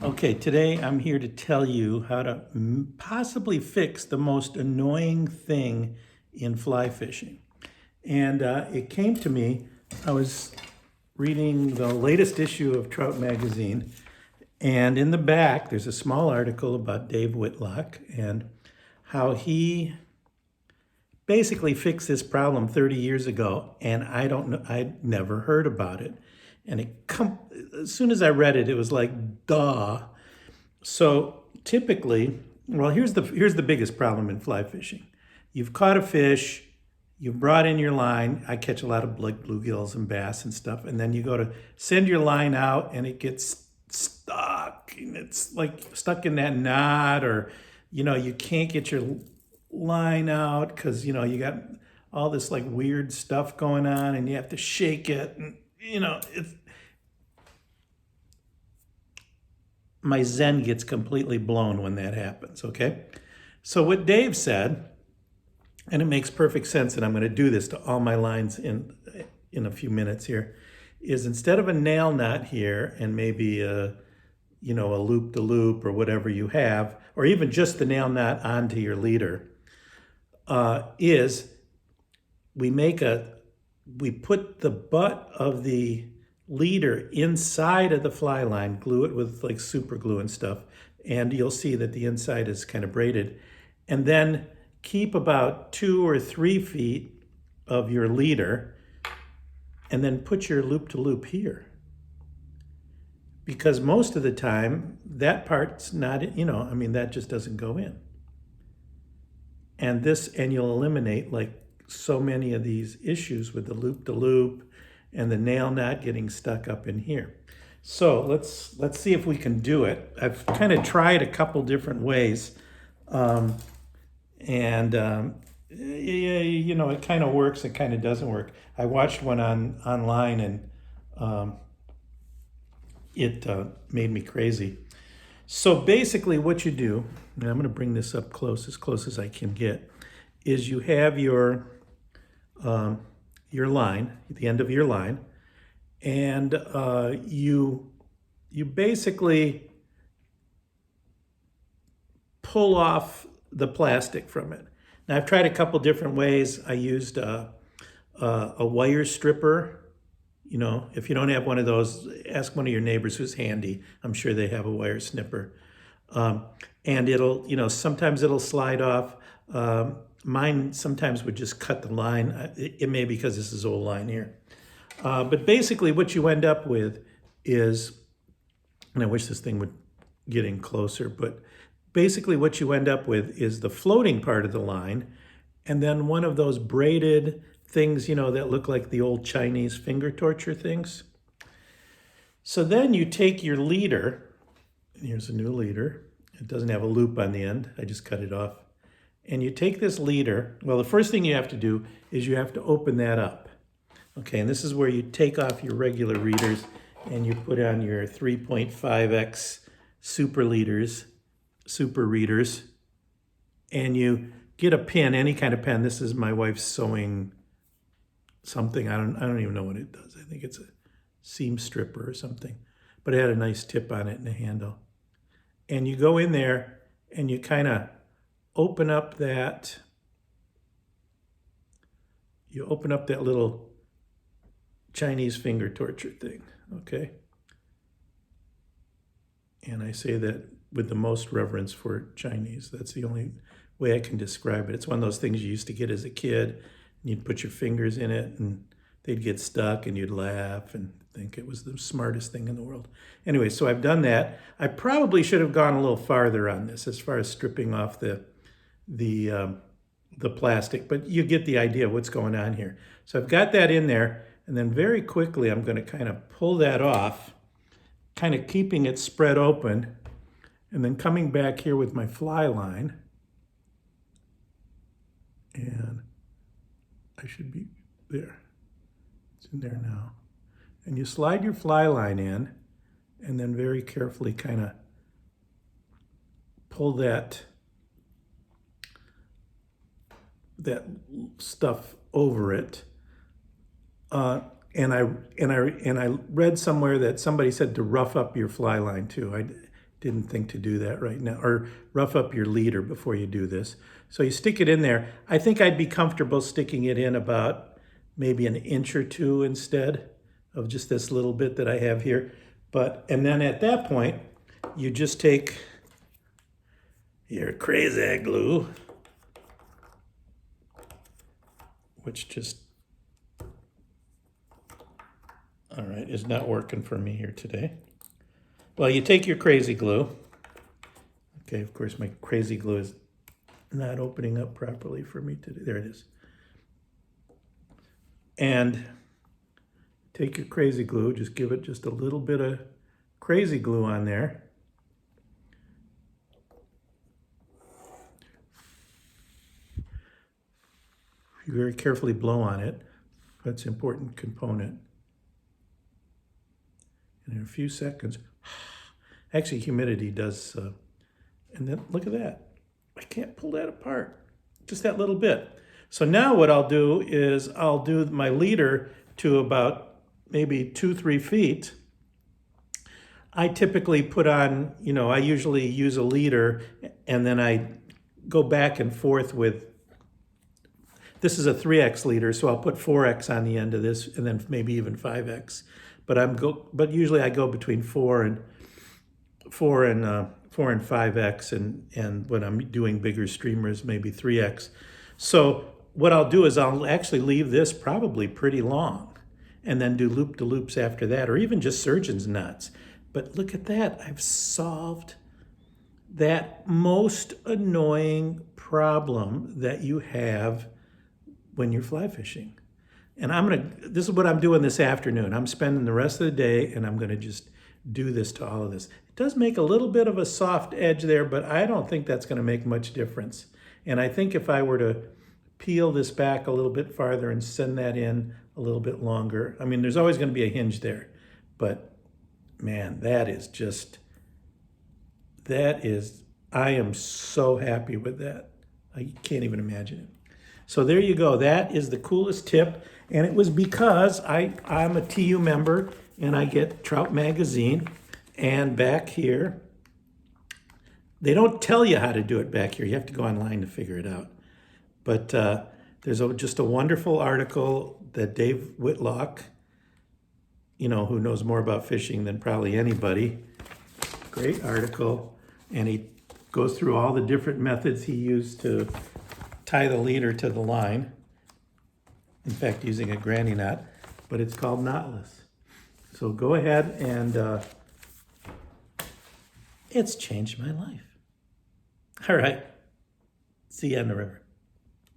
Okay, today I'm here to tell you how to possibly fix the most annoying thing in fly fishing. And it came to me, I was reading the latest issue of Trout Magazine, and in the back there's a small article about Dave Whitlock and how he basically fixed this problem 30 years ago, and I don't know, I'd never heard about it. And as soon as I read it, it was like, duh. So typically, well, here's the biggest problem in fly fishing. You've caught a fish, you've brought in your line. I catch a lot of like bluegills and bass and stuff, and then you go to send your line out, and it gets stuck, and it's like stuck in that knot, or you can't get your line out because you got all this like weird stuff going on, and you have to shake it, and it's my zen gets completely blown when that happens, okay? So what Dave said, and it makes perfect sense, and I'm going to do this to all my lines in a few minutes here, is instead of a nail knot here and maybe a loop to loop or whatever you have, or even just the nail knot onto your leader, is we put the butt of the leader inside of the fly line, glue it with like super glue and stuff, and you'll see that the inside is kind of braided, and then keep about 2 or 3 feet of your leader, and then put your loop to loop here. Because most of the time, that part's not, that just doesn't go in. And you'll eliminate like so many of these issues with the loop to loop and the nail knot getting stuck up in here. So let's see if we can do it. I've kind of tried a couple different ways, and it kind of works, it kind of doesn't work. I watched one online, and it made me crazy. So basically what you do, and I'm going to bring this up as close as I can get, is you have your line, at the end of your line, and you basically pull off the plastic from it. Now I've tried a couple different ways. I used a wire stripper. If you don't have one of those, ask one of your neighbors who's handy. I'm sure they have a wire snipper. And it'll, sometimes it'll slide off. Mine sometimes would just cut the line. It may be because this is old line here. But basically what you end up with is, and I wish this thing would get in closer, but basically what you end up with is the floating part of the line, and then one of those braided things, that look like the old Chinese finger torture things. So then you take your leader, and here's a new leader. It doesn't have a loop on the end. I just cut it off. And you take this leader. Well, the first thing you have to do is you have to open that up. Okay, and this is where you take off your regular readers and you put on your 3.5x super readers, and you get a pin, any kind of pen. This is my wife's sewing something. I don't even know what it does. I think it's a seam stripper or something, but it had a nice tip on it and a handle. And you go in there and you kind of open up that little Chinese finger torture thing, okay? And I say that with the most reverence for Chinese. That's the only way I can describe it. It's one of those things you used to get as a kid, and you'd put your fingers in it, and they'd get stuck, and you'd laugh and think it was the smartest thing in the world. Anyway, so I've done that. I probably should have gone a little farther on this as far as stripping off the plastic, but you get the idea of what's going on here. So I've got that in there, and then very quickly I'm going to kind of pull that off, kind of keeping it spread open, and then coming back here with my fly line, and I should be there. It's in there now. And you slide your fly line in, and then very carefully kind of pull that stuff over it. And I read somewhere that somebody said to rough up your fly line too. Didn't think to do that right now. Or rough up your leader before you do this. So you stick it in there. I think I'd be comfortable sticking it in about maybe an inch or two instead of just this little bit that I have here. And then at that point, you just take your crazy glue, which just, all right, is not working for me here today. Well, you take your crazy glue. Okay, of course, my crazy glue is not opening up properly for me today. There it is. And take your crazy glue, just give it just a little bit of crazy glue on there. You very carefully blow on it. That's an important component. And in a few seconds, actually humidity does, and then look at that. I can't pull that apart, just that little bit. So now what I'll do is I'll do my leader to about maybe 2-3 feet. I typically put on, I usually use a leader and then I go back and forth with, this is a 3X leader, so I'll put 4X on the end of this and then maybe even 5X. But usually I go between 4 and 5X, and when I'm doing bigger streamers, maybe 3X. So what I'll do is I'll actually leave this probably pretty long and then do loop-to-loops after that, or even just surgeon's knots. But look at that, I've solved that most annoying problem that you have when you're fly fishing. And this is what I'm doing this afternoon. I'm spending the rest of the day and I'm gonna just do this to all of this. It does make a little bit of a soft edge there, but I don't think that's gonna make much difference. And I think if I were to peel this back a little bit farther and send that in a little bit longer, I mean, there's always gonna be a hinge there, but man, I am so happy with that. I can't even imagine it. So there you go. That is the coolest tip. And it was because I'm a TU member and I get Trout Magazine. And back here, they don't tell you how to do it back here. You have to go online to figure it out. But there's just a wonderful article that Dave Whitlock, who knows more about fishing than probably anybody, great article. And he goes through all the different methods he used to tie the leader to the line. In fact, using a granny knot, but it's called knotless. So go ahead and it's changed my life. All right, see you on the river.